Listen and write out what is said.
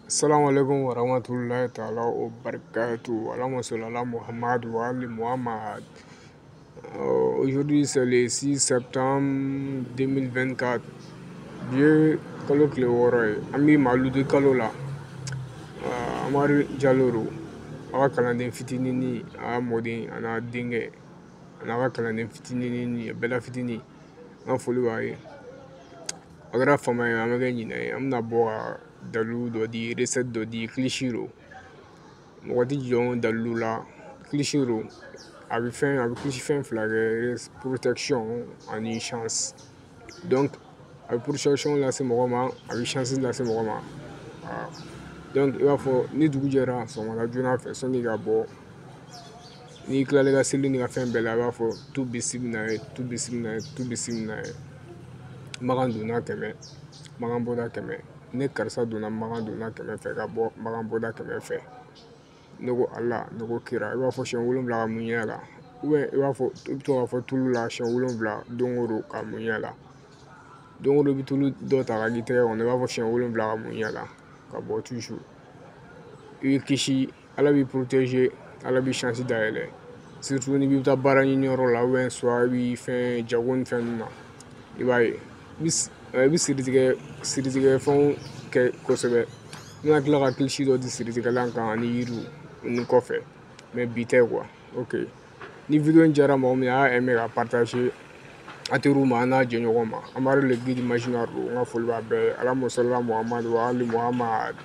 Assalamu alaikum wa rahmatullahi ta'ala wa barakatuh. Allahumma salli ala Muhammad wa ali Muhammad. Aujourd'hui, c'est le 6 septembre 2024. Dieu, kalo kile wɔɔrɔ ye. An bɛ Mawuludi kalo la. Amadu Jallo a ka kalanden fitinin a mɔden a n'a denkɛ a n'a ka kalanden fitinin bɛɛla fitinin n ka foli b'a ye. A kɛra fama ye an bɛ kɛ ɲinɛ ye an bɛna bɔ ka dalilu dɔ di recette dɔ di cliché ro mɔgɔ ti jɔn dalilu la cliché ro a bɛ cliché fɛn fila kɛ protection ani chance donc a bɛ protection lase mɔgɔ ma a bɛ chance lase mɔgɔ ma donc i b'a fɔ ni dugu jɛra sɔgɔmada joona fɛ sɔnni ka bɔ n'i kilala i ka seli ni ka fɛn bɛɛ la i b'a fɔ tu bisimila ye tu bisimila ye tu bisimila ye magan donna kɛmɛ magan bɔda kɛmɛ ne karisa donna magan donna kɛmɛ fɛ ka bɔ magan bɔda kɛmɛ fɛ ne ko ala ne ko kira i b'a fɔ siɲɛ 7 ka mun ɲɛ la i b'a fɔ i bɛ to k'a fɔ tulu la siɲɛ 7 don o don ka mun ɲɛ la don o don i bɛ tulu dɔ ta ka k'i tɛgɛ kɔnɔ i b'a fɔ siɲɛ 7 ka mun ɲɛ la ka bɔ toujours i bɛ kisi ala b'i protéger ala b'i chance dayɛlɛ surtout n'i bɛ taa baara ɲiniyɔrɔ la ou soit i bɛ fɛn jago ni fɛn ninnu na i b'a ye i bɛ siritigɛ fɛnw kɛ kosɛbɛ n bɛna tila ka kilisi dɔ di siritigɛlan kan ani yiriw ni kɔfɛ mais bi tɛ quoi ok ni video in diyara mɔgɔ min a y'a aimé ka partager a teriw ma an n'a jɛɲɔgɔn ma Amadu le guide imaginaire don n ka foli b'a bɛɛ ye Allahumma salli ala Muhammad wa ali Muhammad.